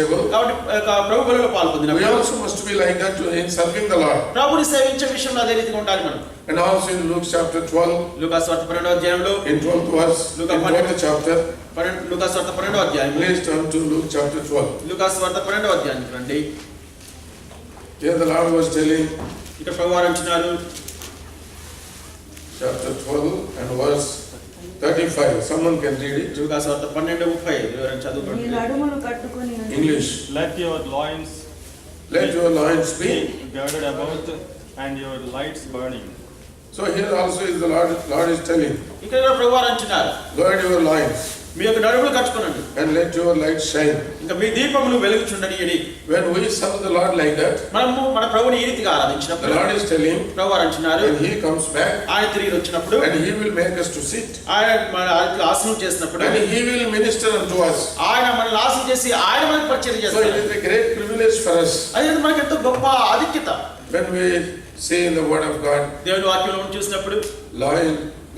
కాబట్టి ప్రభు బలిలో పాల్పొందినప్పుడు we also must be like that in serving the Lord. ప్రభుని సేవించే విషయంలో అదే రీతిగా ఉండాలి మనం. And also in Luke chapter 12, లూకా సువార్త 12వ అధ్యాయంలో in 12th verse, in 12th chapter, లూకా సువార్త 12వ అధ్యాయం. please turn to Luke chapter 12. లూకా సువార్త 12వ అధ్యాయానికి రండి. Here the Lord was telling, ఇక్కడ ప్రభువారు అంటున్నారు chapter 12 and verse 35. Someone can read it. లూకా సువార్త 12:35 వివరణ చదువుకోండి. మీ నడుమును కట్టుకొని English. Let your loins Let your loins be. girded about and your lights burning. So here also is the Lord is telling, ఇక్కడ ప్రభువారు అంటున్నారు gird your loins మీ యొక్క నడుములు కట్టుకోనండి and let your light shine. ఇంకా మీ దీపములు వెలుగుచుండనియండి. When we serve the Lord like that, మనము మన ప్రభుని ఈ రీతిగా the ఆరాధించినప్పుడు Lord is telling, ప్రభువారు అంటున్నారు when He comes back, ఆయన తిరిగి వచ్చినప్పుడు and He will make us to sit, ఆయన మన ఆసనం చేసినప్పుడు and He will minister unto us. ఆయన మనల్ని ఆసనం చేసి ఆయన మనకు పరిచయం So it చేస్తారు. is a great privilege for us అది మనకి ఎంతో గొప్ప ఆధిక్యత. when we see in the Word of God, దేవుని వాక్యంలో చూసినప్పుడు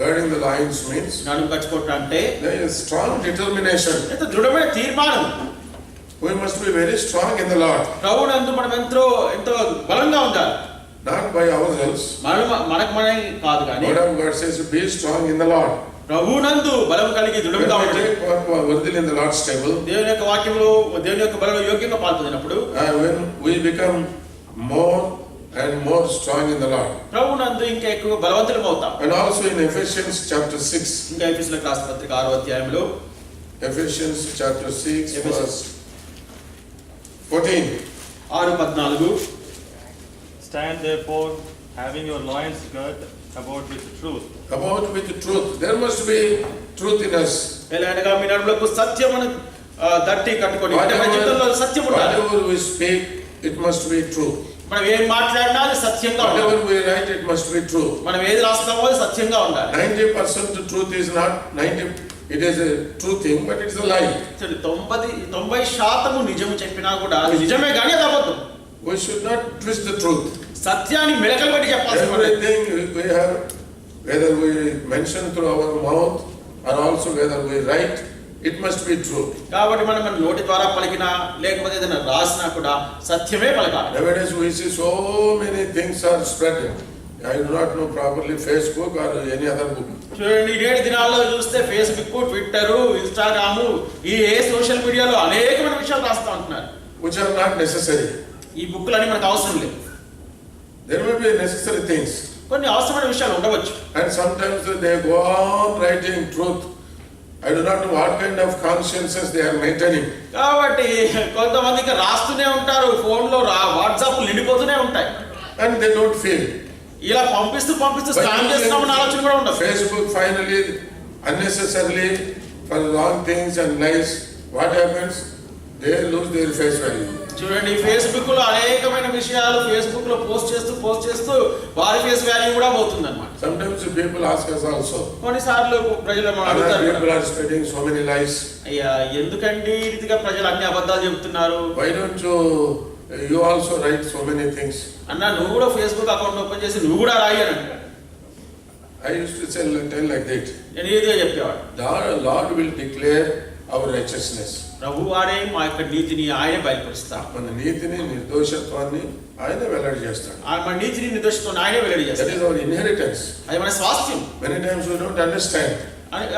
girding the loins means నడుము కట్టుకోవటం అంటే there is strong determination. ఎంతో దృఢమైన తీర్మానం. We must be very strong in the Lord, ప్రభువునందు మనం ఎంతో బలంగా ఉండాలి. not by ourselves. మనకు కాదు కానీ Word of God says, be strong in the Lord. ప్రభువునందు బలం కలిగి When దృఢంగా we ఉండాలి. take what worthy in the Lord's table, దేవుని యొక్క వాక్యంలో దేవుని యొక్క బలంలో యోగ్యంగా పాల్పొందినప్పుడు when we become more and more strong in the Lord. ప్రభువునందు ఇంకా ఎక్కువ బలవంతులం అవుతాం. And also in Ephesians chapter 6, ఇంకా ఎఫెసీయులకు రాసిన పత్రిక 6వ అధ్యాయంలో Ephesians chapter 6 verse 14. 6:14 Stand therefore, having your loins girt about with truth. About with truth. There must be truth in us. ఎలాగనగా మీ నడుములకు సత్యమును దట్టి కట్టుకొని అంటే మన జీవితంలో సత్యం ఉండాలి. Whatever we speak, it must be true. మనం ఏం మాట్లాడినా అది సత్యంగా ఉండాలి. Whatever we write, it must be true. మనం ఏది రాస్తామో అది సత్యంగా ఉండాలి. 90% truth is not 90. It is a true thing, but it's a lie. 90% నిజం చెప్పినా కూడా అది నిజమే కానీ అది అబద్ధం. We should not twist the truth. సత్యాన్ని మెలకలు పెట్టి చెప్పాల్సి ఉంటుంది. Everything we have, whether we mention through our mouth or also whether we write, it must be true. కాబట్టి మనం మన నోటి ద్వారా పలికినా లేకపోతే ఏదైనా రాసినా కూడా సత్యమే పలకాలి. Nowadays we see so many things are spreading. I do not know properly Facebook or any other book. చూడండి నేటి దినాల్లో చూస్తే ఫేస్బుక్, ట్విట్టర్, ఇన్స్టాగ్రామ్ ఈ సోషల్ మీడియాలో అనేకమైన విషయాలు రాస్తా ఉంటున్నారు. Which are not necessary. ఈ బుక్కులన్నీ మనకు అవసరం లేదు. There may be necessary things. కొన్ని అవసరమైన విషయాలు ఉండవచ్చు. And sometimes they go on writing truth. I do not know what kind of consciences they are maintaining. కాబట్టి కొంతమందికి రాస్తూనే ఉంటారు, ఫోన్లో వాట్సాప్ నిండిపోతూనే ఉంటాయి. And they don't feel. ఇలా పంపిస్తూ స్కామ్ చేస్తున్నామన్న ఆలోచన కూడా ఉండదు. Facebook finally, unnecessarily, for wrong things and lies, what happens? They lose their face value. చూడండి ఫేస్బుక్ లో అనేకమైన విషయాలు ఫేస్బుక్ లో పోస్ట్ చేస్తూ వారి ఫేస్ వాల్యూ కూడా పోతుంది అన్నమాట. Sometimes people ask us also. కొన్నిసార్లు ప్రజలు అడుగుతారు, People are spreading so many lies. అయ్యా ఎందుకండి ఈ రీతిగా ప్రజలు అన్ని అబద్ధాలు చెబుతున్నారు? Why don't you also write so many things? అన్న నువ్వు కూడా ఫేస్బుక్ అకౌంట్ ఓపెన్ చేసి నువ్వు కూడా రాయి అని అంటాడు. I used to tell like that. నేను ఈ రీతిగా చెప్పేవాడు. The Lord will declare our righteousness. ప్రభు వాడే మా యొక్క నీతిని ఆయనే బయలుపరుస్తాడు. మన నీతిని నిర్దోషత్వాన్ని ఆయన వెల్లడి చేస్తాడు. మన నీతిని నిర్దోషత్వాన్ని ఆయనే వెల్లడి That చేస్తాడు. is our inheritance. అది మన స్వాస్థ్యం. Many times we don't understand.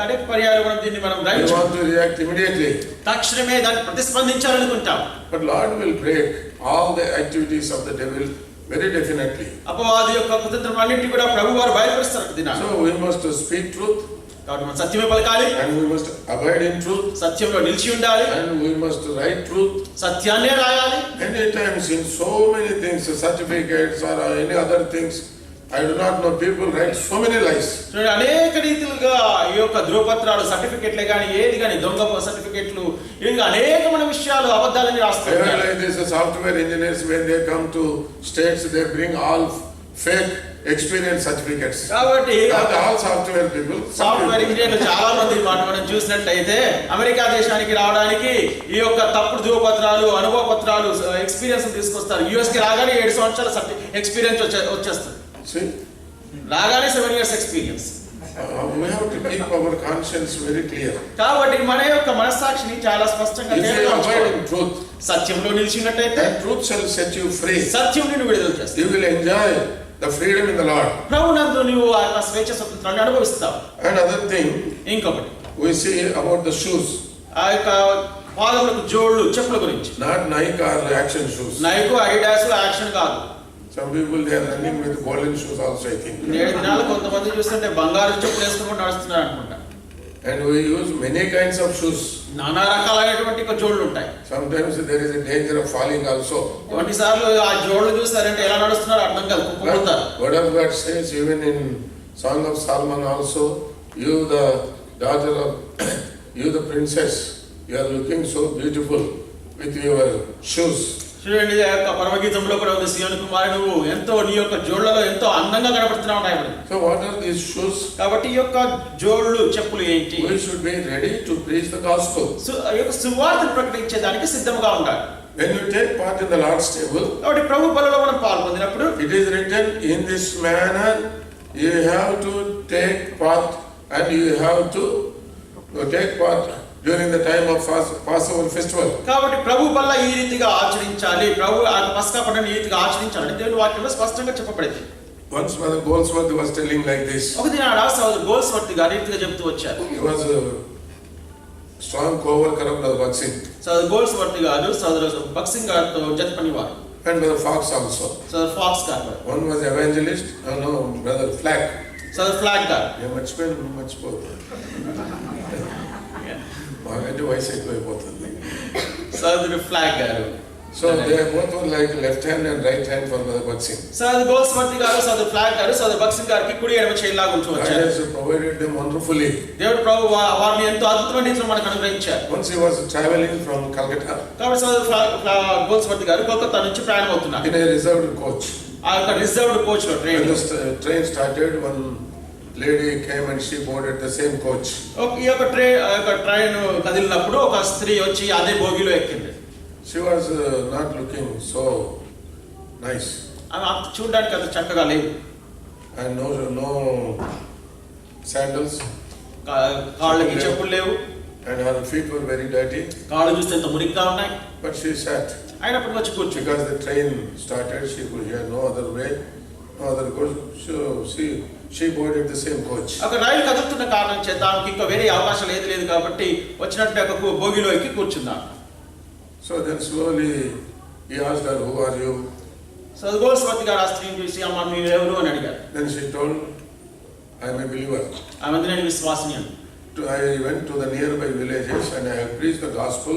అనేక పర్యాలు మనం దీన్ని We గ్రహించాం. want to react immediately. తక్షణమే దాన్ని ప్రతిస్పందించాలనుకుంటాం. But Lord will break all the activities of the devil very definitely. అపవాది యొక్క కుతంత్రములన్నిటిని కూడా ప్రభు వారు బయలుపరుస్తారు దినాన. So we must speak truth. కాబట్టి మనం సత్యమే పలకాలి. And we must abide in truth. సత్యంలో నిలిచి ఉండాలి. And we must write truth. సత్యాన్నే రాయాలి. Many times in so many things, certificates or any other things, I do not know, people write so many lies. చూడండి అనేక రీతిలుగా ఈ యొక్క ధృవపత్రాలు సర్టిఫికెట్లే కానీ ఏది కానీ దొంగ సర్టిఫికెట్లు ఇంకా అనేకమైన విషయాలు అబద్ధాలని రాస్తారు. Like this, software engineers, when they come to states, they bring all fake experience certificates. కాబట్టి Not all software people. Software ఇంజనీర్లు చాలా మంది మనం చూసినట్టయితే అమెరికా దేశానికి రావడానికి ఈ యొక్క తప్పుడు ధృవపత్రాలు, అనుభవ పత్రాలు, ఎక్స్పీరియన్స్ తీసుకొస్తారు. యుఎస్ కి రాగానే 7 సంవత్సరాల ఎక్స్పీరియన్స్ వచ్చేస్తుంది. See? రాగానే 7 years experience. We have to keep our conscience very clear. కాబట్టి మన యొక్క మనస్సాక్షిని చాలా స్పష్టంగా If you abide in truth, సత్యంలో నిలిచినట్టయితే and truth shall set you free. సత్యం నిన్ను విడుదల చేస్తుంది. You will enjoy the freedom in the Lord. ప్రభునందు నీవు ఆ యొక్క స్వేచ్ఛ స్వతంత్రాన్ని అనుభవిస్తావు. Another thing, ఇంకొకటి we see about the shoes. ఆ యొక్క పాదములకు జోళ్ళు చెప్పుల గురించి. Not Nike or action shoes. Nike Adidas action కాదు. Some people they are running with golden shoes also, I think. నేడు దినాలు కొంతమంది చూస్తుంటే బంగారు చెప్పులు వేసుకుని నడుస్తున్నారు అనుకుంటా. And we use many kinds of shoes. నానా రకాలైనటువంటి జోళ్ళు ఉంటాయి. Sometimes there is a danger of falling also. కొన్నిసార్లు ఆ జోళ్ళు చూస్తారంటే ఎలా నడుస్తున్నారో అర్థం కాదు, కుప్పకూడతారు. Word of God says even in Song of Solomon also, you the daughter of, you the princess, you are looking so beautiful with your shoes. చూడండి, ఆ యొక్క పరమగీతంలో కూడా ఉంది, సియోను కుమారి నువ్వు ఎంతో నీ యొక్క జోళ్లలో ఎంతో అందంగా కనబడుతున్నావు ఉన్నాయి. So what are these shoes? కాబట్టి ఈ యొక్క జోళ్ళు చెప్పులు ఏంటి? We should be ready to preach the gospel. ఈ యొక్క సువార్తను ప్రకటించేదానికి సిద్ధంగా ఉండాలి. When you take part in the Lord's table, కాబట్టి ప్రభు బలిలో మనం పాల్పొందినప్పుడు it is written in this manner you have to take part, and you have to take part during the time of Passover festival. కాబట్టి ప్రభు బల్ల ఈ రీతిగా ఆచరించాలి, ప్రభు ఆ పస్కా పండుగను ఈ రీతిగా ఆచరించాలని దేవుని వాక్యంలో స్పష్టంగా చెప్పబడింది. Once Mother Goldsworthy was telling like this. ఒక దినాడ సోదరు గోల్స్వర్తీ గారు రీతిగా చెప్తూ వచ్చారు. He was a strong co-worker of Brother Bhakt Singh. సోదరు గోల్స్వర్తీ గారు సోదరు భక్త్ సింగ్ గారితో జత పనివారు. And Brother Fox also. సోదరు ఫాక్స్ గారు. One was evangelist, no, Brother Flack. సోదరు ఫ్లాగ్ గారు. మర్చిపోతుంది. మాకంటే వయసు ఎక్కువైపోతుంది. సోదరు ఫ్లాగ్ గారు. So they both were like left hand and right hand for Brother Bhakt Singh. సోదరు గోల్స్వర్తీ గారు సోదరు ఫ్లాగ్ గారు సోదరు భక్త్ సింగ్ గారికి కుడి ఎడమ చేయిలాగా ఉంచి God వచ్చారు. has provided them wonderfully. దేవుడు ప్రభు వారిని ఎంతో అద్భుతమైన రీతిలో మనకు అనుగ్రహించారు. Once he was traveling from Calcutta కాబట్టి సోదరు గోల్స్వర్తీ గారు కోల్కతా నుంచి ప్రయాణం అవుతున్నారు. in a reserved coach. ఆ యొక్క రిజర్వ్డ్ కోచ్ లో When train. the train started, one lady came and she boarded the same coach. ఈ యొక్క ట్రైన్ కదిలినప్పుడు ఒక స్త్రీ వచ్చి అదే బోగిలో ఎక్కింది. She was not looking so nice. ఆమె చూడడానికి అంత చక్కగా లేదు. And no sandals. కాళ్ళకి చెప్పులు లేవు. And her feet were very dirty. కాళ్ళు చూస్తే ఎంత మురికిగా ఉన్నాయి. But she sat. అయినప్పుడు వచ్చి కూర్చుంది. Because the train started, she could hear no other way, no other coach. So she boarded the same coach. ఒక రైలు కదులుతున్న కారణం చేత ఆమెకి ఇంకా వేరే అవకాశం లేదు కాబట్టి వచ్చినట్టు ఒక బోగిలో ఎక్కి కూర్చుందా. So then slowly he asked her, "Who are you?" So Galsworthy గారు ఆ స్త్రీని చూసి అమ్మ మీరు ఎవరు అని అడిగారు. Then she told, "I am a believer. ఆమె నేను విశ్వాసిని అని. I went to the nearby villages and I have preached the gospel,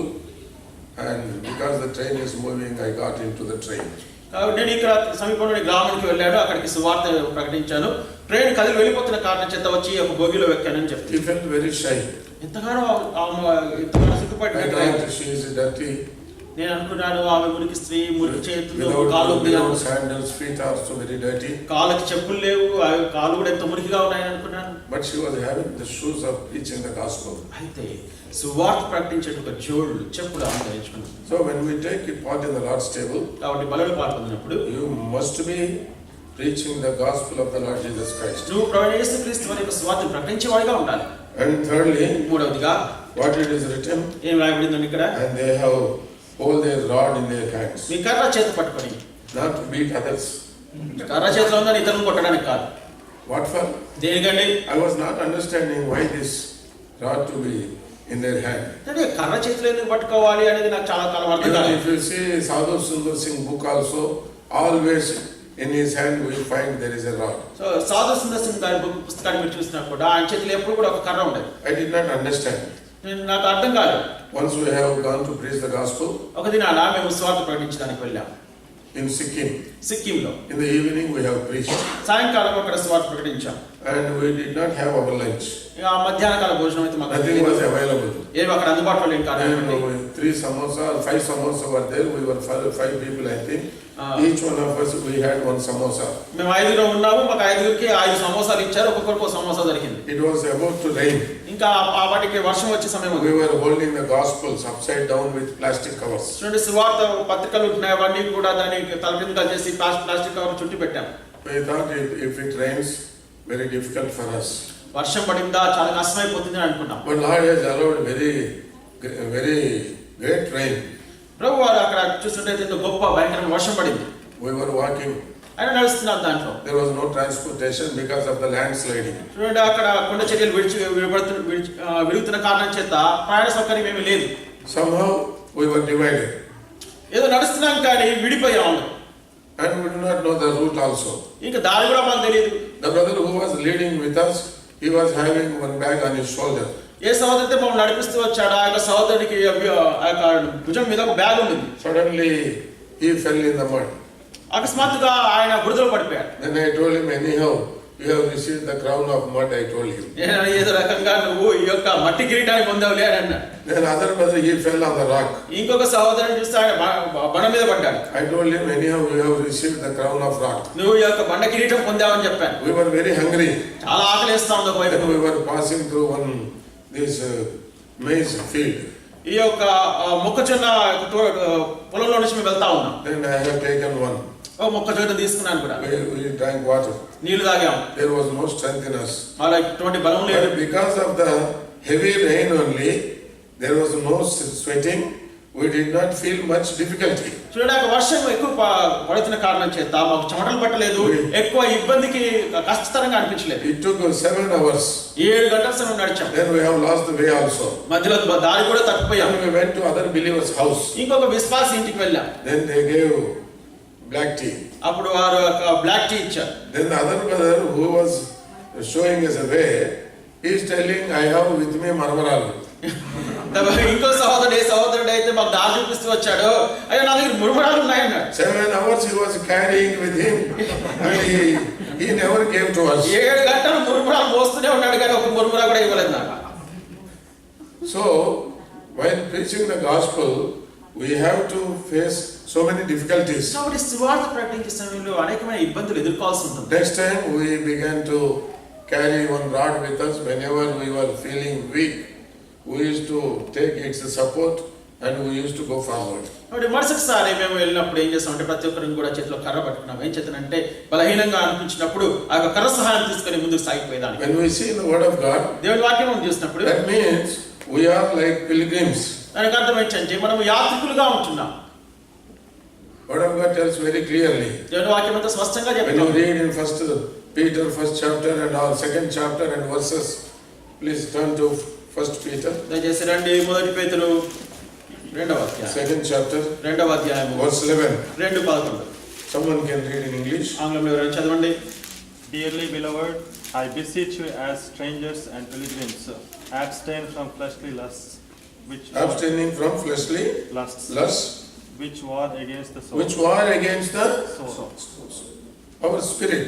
and because the train is moving, I got into the train." కాబట్టి నేను ఇక్కడ సమీపంలోని గ్రామానికి వెళ్ళాను, అక్కడికి సువార్త ప్రకటించాను. ట్రైన్ కదిలి వెళ్ళిపోతున్న కారణం చేత వచ్చి ఒక బోగిలో ఎక్కానని చెప్తాను. He felt very shy. ఎంతగానో సిగ్గుపడి I thought she is dirty. నేను అనుకున్నాను ఆమె మురికి స్త్రీ, మురికి చేతులు, Without sandals, feet are so very dirty. కాళ్ళకి చెప్పులు లేవు, కాళ్ళు కూడా ఎంత మురికిగా ఉన్నాయని అనుకున్నాను. But she was having the shoes of preaching the gospel. అయితే సువార్త ప్రకటించే ఒక జోళ్ళు చెప్పులు ఆమె ధరించుకున్నాను. So when we take part in the Lord's table, కాబట్టి బలిలో పాల్గొన్నప్పుడు you must be preaching the gospel of the Lord Jesus Christ. నువ్వు ప్రభువైన యేసుక్రీస్తు వారి యొక్క సువార్తను ప్రకటించేవాడిగా ఉండాలి. And thirdly, మూడవదిగా what it is written, ఏం రాయబడిందో ఇక్కడ, and they have hold their rod in their hands, మీ కర్ర చేతి పట్టుకొని. not to beat others. కర్ర చేతిలో ఉందని ఇతరులను కొట్టడానికి కాదు. What for? దేనికండి? I was not understanding why this rod to be in their hand. అంటే కర్ర చేతిలో ఎందుకు పట్టుకోవాలి అనేది నాకు చాలా కాలం అర్థం Even కాలేదు. if you see Sadhu Sundar Singh book also, always in his hand we find there is a rod. So సాధు సుందర్ సింగ్ గారి పుస్తకాన్ని మీరు చూసినా కూడా ఆయన చేతిలో ఎప్పుడు కూడా ఒక కర్ర ఉండేది. I did not understand. నాకు అర్థం కాలేదు. Once we have gone to preach the gospel ఒక దినాన మేము స్వార్థ ప్రకటించడానికి వెళ్ళాం in Sikkim. సిక్కింలో. In the evening we have preached. సాయంకాలం అక్కడ స్వార్థ ప్రకటించాం. And we did not have our lunch. ఇక ఆ మధ్యాహ్న కాల భోజనం అయితే మాకు Nothing was available. ఏమి అక్కడ అందుబాటులో లేని కారణం. And 3 samosa, 5 samosa were there. We were 5 people, I think. Each one of us, we had 1 samosa. మేము 5 ఉన్నాము, మాకు 5కి 5 సమోసాలు ఇచ్చారు, ఒక్కొక్కరికి సమోసా దొరికింది. It was about to rain. ఇంకా వాటికి వర్షం వచ్చే సమయం We were holding the gospels upside down with plastic covers. చూడండి, సువార్త పత్రికలు ఉంటున్నాయి, అవన్నీ కూడా దాన్ని తలకిందుగా చేసి ప్లాస్టిక్ కవర్ చుట్టి పెట్టాం. We thought if it rains, very difficult for us. వర్షం పడిందా, చాలా కష్టమైపోతుంది అని అనుకున్నాం. But Lord has allowed very great rain. ప్రభు వారు అక్కడ చూస్తుంటే ఎంతో గొప్ప భయంకరమైన వర్షం పడింది. We were walking. ఆయన నడుస్తున్నారు దాంట్లో. There was no transportation because of the landsliding. చూడండి అక్కడ కొండ చర్యలు విరుగుతున్న కారణం చేత ప్రయాణ సౌకర్యం ఏమీ లేదు. Somehow we were divided. ఏదో నడుస్తున్నాం కానీ విడిపోయాము. And we do not know the route also. ఇంకా దారి కూడా మాకు తెలియదు. The brother who was leading with us, he was having one bag on his shoulder. ఏ సహోదరుడితో మమ్మల్ని నడిపిస్తూ వచ్చాడు, ఆ యొక్క సహోదరుడికి ఆ యొక్క భుజం మీద ఒక బ్యాగ్ ఉంది. Suddenly he fell in the mud. అకస్మాత్తుగా ఆయన బురదలో పడిపోయాడు. Then I told him, anyhow, you have received the crown of mud, I told him. నేను ఏదో రకంగా నువ్వు ఈ యొక్క మట్టి కిరీటాన్ని పొందావులే అని అన్నాడు. Then other brother, he fell on the rock. ఇంకొక సహోదరుని చూస్తే ఆయన బండ మీద పడ్డాడు. I told him, anyhow, you have received the crown of rock. నువ్వు ఈ యొక్క బండ కిరీటం పొందావని చెప్పాను. We were very hungry. చాలా ఆకలిస్తా ఉంది ఒక వైపు. Then we were passing through this maize field. ఈ యొక్క మొక్కజొన్న పొలంలో నుంచి మేము వెళ్తా ఉన్నాం. Then I have taken one. ఓ మొక్కజొన్న తీసుకున్నాను కూడా. We drank water. నీళ్లు తాగాము. There was no strength in us. అలా ఎటువంటి బలం లేదు. But because of the heavy rain only, there was no sweating. We did not feel much difficulty. చూడడానికి వర్షం ఎక్కువ పడుతున్న కారణం చేత మాకు చెమటలు పట్టలేదు, ఎక్కువ ఇబ్బందికి కష్టతరంగా అనిపించలేదు. It took 7 hours. 7 గంటల సమయం నడిచాం. Then we have lost the way also. మధ్యలో దారి కూడా తప్పిపోయాం. Then we went to other believers' house. ఇంకొక విశ్వాస ఇంటికి వెళ్ళాం. Then they gave black tea. అప్పుడు వారు బ్లాక్ టీ ఇచ్చారు. Then the other brother who was showing us a way, he is telling, I have with me marmaralu. ఇంకో సహోదరుడు అయితే మాకు దారి చూపిస్తూ వచ్చాడు. అయ్యో నా దగ్గర మురుమురాలు ఉన్నాయన్నాడు. 7 hours he was carrying with him and he never gave to us. 7 గంటలు మురుమురాలు మోస్తూనే ఉన్నాడు కానీ ఒక మురుమురా కూడా ఇవ్వలేదు నాకు. So while preaching the gospel, we have to face so many difficulties. కాబట్టి సువార్త ప్రకటించే సమయంలో అనేకమైన ఇబ్బందులు ఎదుర్కోవాల్సి ఉంటుంది. Next time we began to carry one rod with us whenever we were feeling weak. We used to take its support and we used to go forward. కాబట్టి మరుసటిసారి మేము వెళ్ళినప్పుడు ఏం చేస్తామంటే ప్రతి ఒక్కరిని కూడా చేతిలో కర్ర పట్టుకున్నాం. ఏం చేతనంటే బలహీనంగా అనిపించినప్పుడు ఆ యొక్క కర్ర సహాయం తీసుకొని ముందుకు సాగిపోయేదాన్ని. When we see the word of God, దేవుని వాక్యం చూసినప్పుడు that means we are like pilgrims. దానికి అర్థం ఏంటంటే మనం యాత్రికులుగా ఉంటున్నాం. Word of God tells very clearly. దేవుని వాక్యం అంతా స్పష్టంగా When చెప్తుంది. you read in 1 Peter 1st chapter and our 2nd chapter and verses, please turn to 1 Peter. దయచేసి రండి మొదటి పేతురు 2వ అధ్యాయం. 2nd chapter, 2వ అధ్యాయం verse 11. 2:11. Someone can read in English. ఆంగ్లంలో ఎవరైనా చదవండి. Dearly beloved, I beseech you as strangers and pilgrims, abstain from fleshly lusts, Abstaining from fleshly lusts, which war against the soul. which war against the our spirit.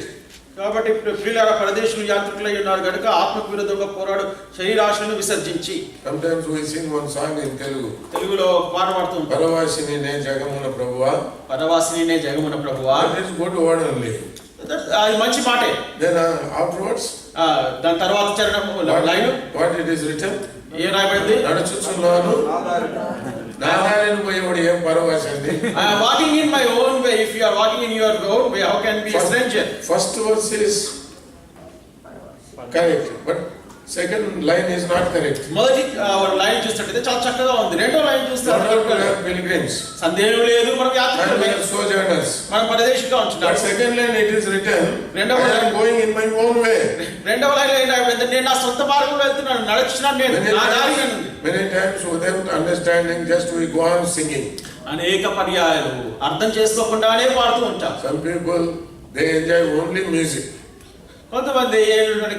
కాబట్టి ప్రియులారా పరదేశులు యాత్రికులై ఉన్నారు కనుక ఆత్మకు విరుద్ధంగా పోరాడు శరీరాశలను విసర్జించి. Sometimes we sing one song in Telugu. తెలుగులో పాట పాడుతూ ఉంటాం. పరవాసిని నే జగమున ప్రభువా. పరవాసిని నే జగమున ప్రభువా. That is good word only. అది మంచి మాటే. Then afterwards, దాని తర్వాత చరణం line what it is written? ఏ రాయబడింది? నడుచుచున్నాను నారాయణ పోయేవాడు ఏం పరవాసింది. I am walking in my own way. If you are walking in your own way, how can be a stranger? First verse is correct, but second line is not correct. మొదటి line చూసినట్లయితే చాలా చక్కగా ఉంది. రెండో line చూస్తే pilgrims. సందేహం లేదు మనం యాత్రికులమే. sojourners. మనం పరదేశిగా ఉంటున్నాం. But second line it is written, I am going in my own way. రెండవ లైన్ ఏంటంటే నేను నా సొంత మార్గంలో వెళ్తున్నాను, నడుచున్నాను, నేను నా దారి ఉంది. Many times without understanding, just we go on singing. అనేక పర్యాయాలు అర్థం చేసుకోకుండానే పాడుతూ ఉంటాం. Some people they enjoy only music. కొంతమంది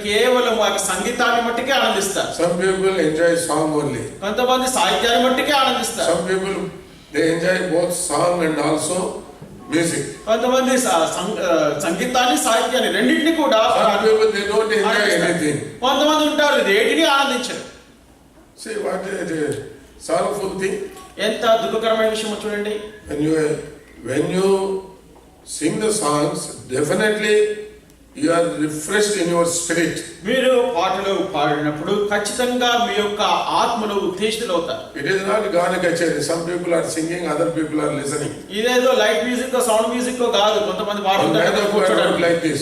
కేవలం ఆ సంగీతాన్ని మట్టికే ఆనందిస్తారు. Some people enjoy song only. కొంతమంది సాహిత్యాన్ని మట్టికే ఆనందిస్తారు. Some people they enjoy both song and also music. కొంతమంది సంగీతాన్ని సాహిత్యాన్ని రెండింటిని కూడా. Some people they don't enjoy anything. కొంతమంది ఉంటారు దేనిని ఆనందించరు. See what a sorrowful thing. ఎంత దుఃఖకరమైన విషయం చూడండి. When you sing the songs, definitely you are refreshed in your spirit. మీరు పాటలు పాడినప్పుడు ఖచ్చితంగా మీ యొక్క ఆత్మలో ఉత్తేజితులవుతారు. It is not Gana Kacheri. Some people are singing, other people are listening. ఇదేదో లైట్ మ్యూజిక్ సౌండ్ మ్యూజిక్ కాదు. కొంతమంది పాడుతుంటారు like this.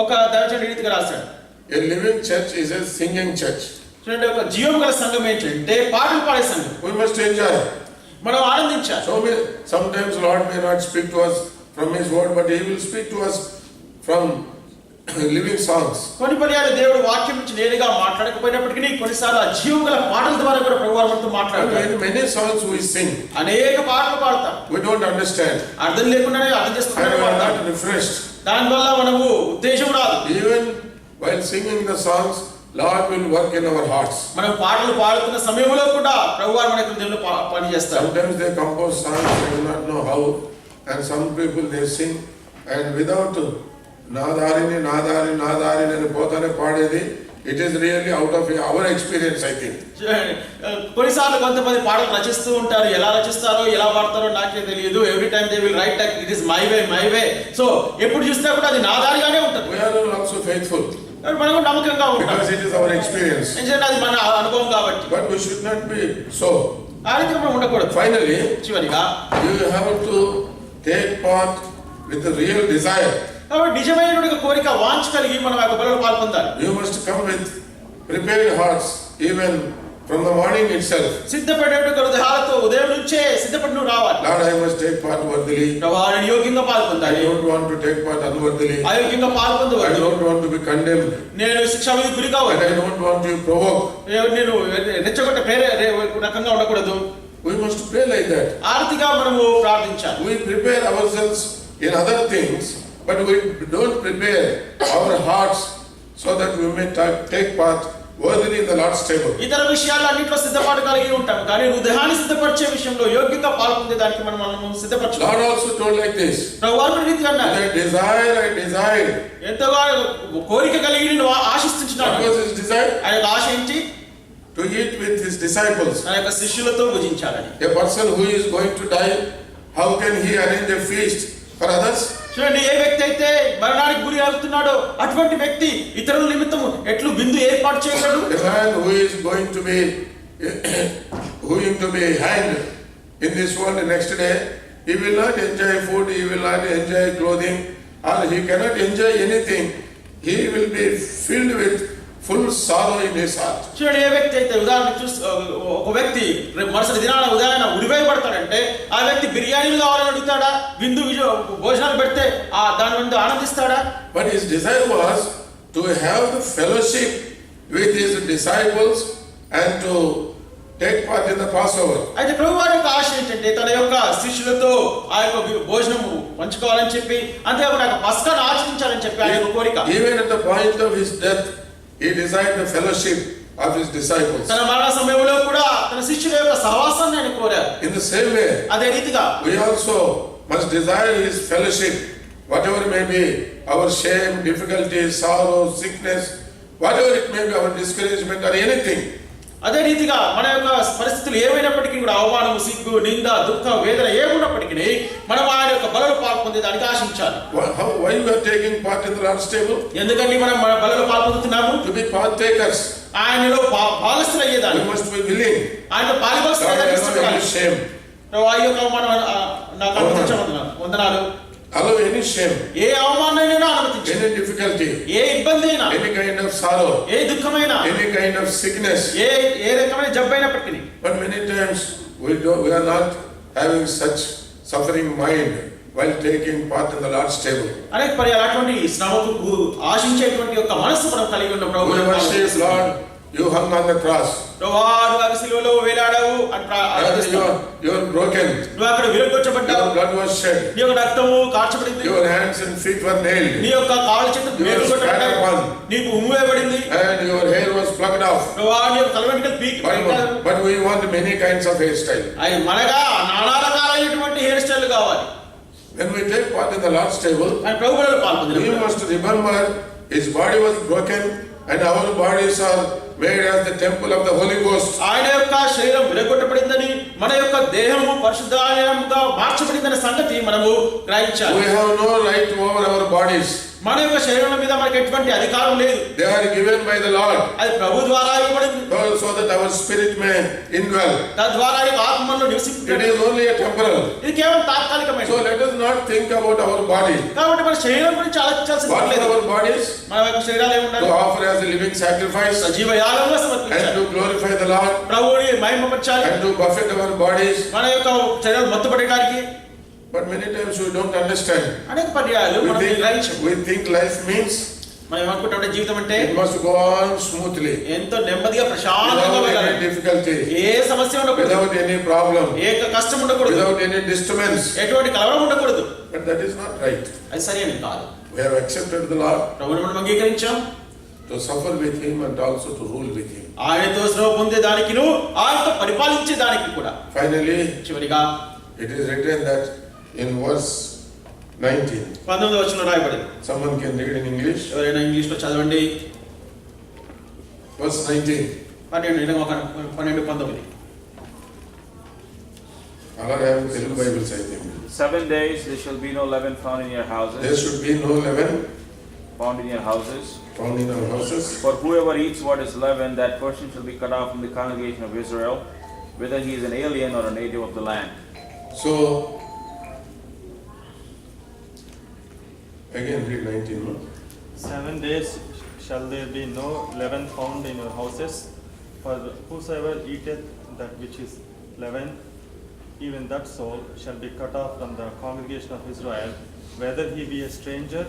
ఒక దర్శన రీతిగా రాశాడు. A living church is a singing church. చూడండి, ఒక జీవం గల సంఘం ఏంటంటే పాటలు పాడే సంఘం. We must enjoy. మనం ఆనందించాలి. Sometimes Lord may not speak to us from His word, but He will speak to us from living songs. కొన్ని పర్యాలు దేవుడు వాక్యం నుంచి నేరుగా మాట్లాడకపోయినప్పటికీ కొన్నిసార్లు ఆ జీవం గల పాటల ద్వారా కూడా ప్రభువు మనతో మాట్లాడతాడు. Many songs we sing. అనేక పాటలు పాడతాం. We don't understand. అర్థం లేకుండానే అర్థం చేసుకుంటాం. And we are not refreshed. దానివల్ల మనము ఉద్దేశం రాదు. Even while singing the songs, Lord will work in our hearts. మనం పాటలు పాడుతున్న సమయంలో కూడా ప్రభువు మన హృదయంలో పని చేస్తారు. Sometimes they compose songs, they do not know how, and some people they sing and without నాదారిని నాదారి నాదారిని అని పోతానే పాడేది. It is really out of our experience, I think. కొన్నిసార్లు కొంతమంది పాటలు రచిస్తూ ఉంటారు. ఎలా రచిస్తారో ఎలా పాడతారో నాకే తెలియదు. Every time they will write that it is my way. So ఎప్పుడు చూసినా కూడా అది నాదారిగానే ఉంటుంది. We are also faithful. మనం నమ్మకంగా ఉంటాం. Because it is our experience. ఎందుకంటే అది మన అనుభవం కాబట్టి. But we should not be so. ఆ రీతిగా మనం ఉండకూడదు. Finally, చివరిగా you have to take part with the real desire. కాబట్టి నిజమైనటువంటి కోరిక వాంఛ కలిగి మనం ఆ బలిలో పాల్పొందాలి. You must come with prepared hearts even from the morning itself. సిద్ధపడేటువంటి హృదయాలతో ఉదయం నుంచే సిద్ధపడి నువ్వు రావాలి. Lord, I must take part worthily. ప్రభువా, నేను యోగ్యంగా I పాల్పొందాలి. don't want to take part unworthily. అయోగ్యంగా I పాల్పొందవద్దు. don't want to be condemned. నేను శిక్ష విధికి గురి And కావద్దు. I don't want to provoke. నేను రెచ్చగొట్టే రకంగా ఉండకూడదు. We must pray like that. ఆర్తిగా మనము ప్రార్థించాలి. We prepare ourselves in other things, but we don't prepare our hearts so that we may take part worthily in the Lord's table. ఇతర విషయాల్లో అన్నింటిలో సిద్ధపాటు కలిగి ఉంటాం, కానీ హృదయాన్ని సిద్ధపరిచే విషయంలో యోగ్యంగా పాల్పొందే దానికి మనము సిద్ధపరచాలి. Lord also told like this. ప్రభువు రీతిగా అన్నారు, That desire I desired. ఎంతగా కోరిక కలిగి నేను ఆశిస్తున్నాను. What was his desire? ఆయన యొక్క ఆశ ఏంటి? To eat with his disciples. ఆయన యొక్క శిష్యులతో భుజించాలని. A person who is going to die, how can he arrange a feast for others? చూడండి, ఏ వ్యక్తి అయితే మరణానికి గురి అవుతున్నాడో అటువంటి వ్యక్తి ఇతరుల నిమిత్తం ఎట్లు విందు ఏర్పాటు చేయగలడు? A man who is going to be hanged in this world the next day, he will not enjoy food, he will not enjoy clothing, or he cannot enjoy anything. He will be filled with full sorrow in his heart. చూడండి, ఏ వ్యక్తి అయితే ఉదాహరణ ఒక వ్యక్తి మరుసటి దినాన ఉదయాన ఉరివేయబడతాడంటే ఆ వ్యక్తి బిర్యానీలు కావాలని అడుగుతాడా? విందు భోజనాలు పెడితే దాని నుండి ఆనందిస్తాడా? But his desire was to have the fellowship with his disciples and to take part in the Passover. అయితే ప్రభువు వారి యొక్క ఆశ ఏంటంటే తన యొక్క శిష్యులతో ఆ యొక్క భోజనము పంచుకోవాలని చెప్పి, అంతేకాకుండా పస్కాను ఆచరించాలని చెప్పి ఆయన యొక్క కోరిక. Even at the point of his death, he desired the fellowship of his disciples. తన మరణ సమయంలో కూడా తన శిష్యుల యొక్క సహవాసాన్ని ఆయన కోరారు. In the same way, అదే రీతిగా we also must desire his fellowship, whatever may be our shame, difficulties, sorrow, sickness, whatever it may be, our discouragement or anything. అదే రీతిగా మన యొక్క పరిస్థితులు ఏమైనప్పటికీ కూడా అవమానము, సిగ్గు, నింద, దుఃఖం, వేదన ఏమున్నప్పటికీ మనం ఆయన యొక్క బలలో పాల్పొందేదానికి ఆశించాలి. Why we are taking part in the Lord's table? ఎందుకంటే మనం మన బలలో పాల్పొందుతున్నాము To be partakers. ఆయనలో భాగస్థులు We అయ్యేదాన్ని, must be willing. ఆయన పాలిభాగస్థులు Lord, అయ్యేదానికి allow ఇష్టపడాలి. any shame, ప్రభువా, ఈ యొక్క అవమానం నాకు అనుమతించమన్నాను. వందనాలు. allow any shame, ఏ అవమానమైనా అనుమతించు, any difficulty, ఏ ఇబ్బంది అయినా, any kind of sorrow, A దుఃఖమైనా, any kind of sickness. ఏ రకమైన జబ్బు అయినప్పటికీ. But many times we are not having such suffering mind while taking part in the Lord's table. అనేక పర్యాలు అటువంటి శ్రమకు ఆశించేటువంటి యొక్క మనస్సు మనం కలిగి ఉన్న We must say, ప్రభువు, Lord, you hung on the cross. నువ్వు శిలువలో వేలాడావు అని You are broken. నువ్వు అక్కడ విరగొట్టబడ్డావు, Your blood was shed. నీ యొక్క రక్తము కార్చబడింది, Your hands and feet were nailed. నీ యొక్క కాళ్ళు చేతులు You were spat వేలుగొట్టబడ్డాయి, upon. నీకు ఉమ్ము వేయబడింది, And your hair was plucked off. నీ యొక్క తల వెంట్రుకలు పీకి పెట్టారు. But we want many kinds of hairstyle. అవి మనగా నానా రకాలైనటువంటి హెయిర్ స్టైల్ కావాలి. When we take part in the Lord's table, ఆయన ప్రభువులో we పాల్పొందినప్పుడు must remember his body was broken and our bodies are made as the temple of the Holy Ghost. ఆయన యొక్క శరీరం విరగొట్టబడిందని, మన యొక్క దేహము పరిశుద్ధాలయముగా మార్చబడిందనే సంగతి మనము గ్రహించాలి. We have no right over our bodies. మన యొక్క శరీరం మీద మనకి ఎటువంటి అధికారం లేదు. They are given by the Lord. అది ప్రభు ద్వారా ఇవ్వబడింది. So that our spirit may indwell. తద్వారా ఈ ఆత్మలో It నివసించుటకు. is only a temporal. ఇది కేవలం తాత్కాలికమైనది. So let us not think about our body. కాబట్టి మన శరీరం గురించి ఆలోచించాల్సిన What పని are లేదు. our bodies? మన యొక్క శరీరాలు To ఏముండాలి? offer as a living sacrifice సజీవ యాగంగా and సమర్పించాలి. to glorify the Lord ప్రభువుని మహిమపరచాలి. and to buffet our bodies. మన యొక్క శరీరం మొత్తపడడానికి. But many times we don't understand. అనేక పర్యాయాలు మనం గ్రహించము. We think life means మనం ఏమనుకుంటామంటే జీవితం అంటే it must go on smoothly, ఎంతో నెమ్మదిగా ప్రశాంతంగా without వెళ్ళాలి. any difficulty, ఏ సమస్య ఉండకూడదు. without any problem, ఏ కష్టం ఉండకూడదు. without any disturbance. ఎటువంటి కలవరం ఉండకూడదు. But that is not right. అది సరైనది కాదు. We have accepted the Lord ప్రభువుని మనం అంగీకరించాం. to suffer with Him and also to rule with Him. ఆయనతో శ్రమ పొందే దానికిను ఆయనతో పరిపాలించే దానికి కూడా. Finally, చివరిగా it is written that in verse 19. 19వ వచనంలో రాయబడింది. Someone can read in English. ఎవరైనా ఇంగ్లీష్ లో చదవండి. Verse 19. 12:19. Allah have Telugu Bibles, I think. 7 days there shall be no leaven found in your There houses, should be no leaven found in your houses. found in our houses. For whoever eats what is leavened, that person shall be cut off from the congregation of Israel, whether he is an alien or a native of the land. So, again read 19. No? 7 days shall there be no leaven found in your houses, for whosoever eateth that which is leavened, even that soul shall be cut off from the congregation of Israel, whether he be a stranger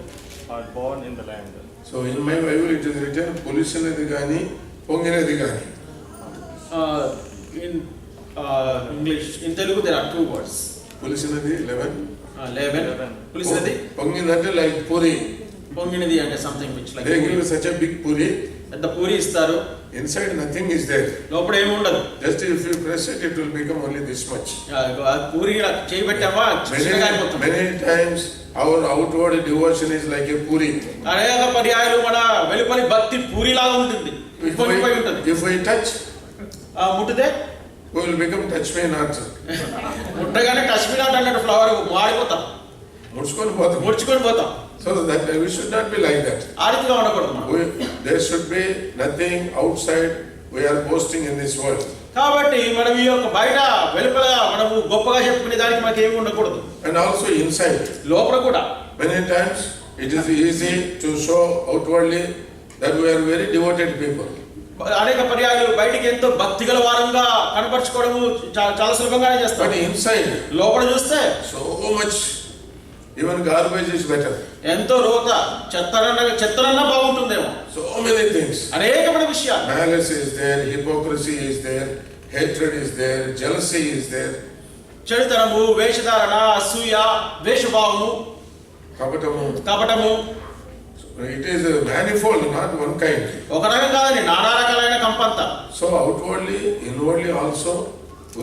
or born in the land. So in my Bible it is written, Polisinadi gani, Ponginadi gani. In English, in Telugu there are two words. Polisinadi, leaven. Leaven. పులిసినది. Ponginadi like puri. పొంగినది అంటే something which like. They give such a big puri. పెద్ద పూరి ఇస్తారు. Inside nothing is there. లోపల ఏమి ఉండదు. Just if you press it, it will become only this much. ఆ పూరి చేయి పెట్టామా చిన్నగా అయిపోతుంది. Many times our outward devotion is like a puri. అనేక పర్యాయాలు మన వెలుపలి భక్తి పూరిలాగా ఉంటుంది. పొంగిపోయి ఉంటుంది. If we touch, ముట్టితే we will become touch me not. ముట్టగానే టచ్ మీ నాట్ అన్నట్టు ఫ్లవర్ మాడిపోతాం. ముడుచుకొని పోతాం. ముడుచుకొని పోతాం. So that we should not be like that. ఆ రీతిగా ఉండకూడదు మనం. There should be nothing outside we are boasting in this world. కాబట్టి మనం ఈ యొక్క బయట వెలుపల మనము గొప్పగా చెప్పుకునే దానికి మనకి ఏమి ఉండకూడదు. And also inside. లోపల కూడా Many times it is easy to show outwardly that we are very devoted people. అనేక పర్యాయాలు బయటికి ఎంతో భక్తిగల వారంగా కనపరచుకోవడము చాలా సులభంగానే చేస్తాం. But inside, లోపల చూస్తే so much, even garbage is better. ఎంతో రోత చెత్తనన్నా బాగుంటుందేమో. So many things. అనేకమైన విషయాలు. Malice is there, hypocrisy is there, hatred is there, jealousy is there. చెడుతనము, వేషధారణ, అసూయ, ద్వేషభావము, కపటము. It is a manifold, not one kind. ఒక రకం కాదని నానా రకాలైన కంపంత. So outwardly, inwardly also,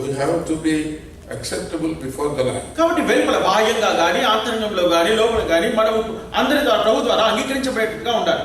we have to be acceptable before the Lord. కాబట్టి వెలుపల బాహ్యంగా గాని ఆంతరంగంలో గాని లోపల గాని మనం అందరి ద్వారా ప్రభు ద్వారా అంగీకరించబడేట్టుగా ఉండాలి.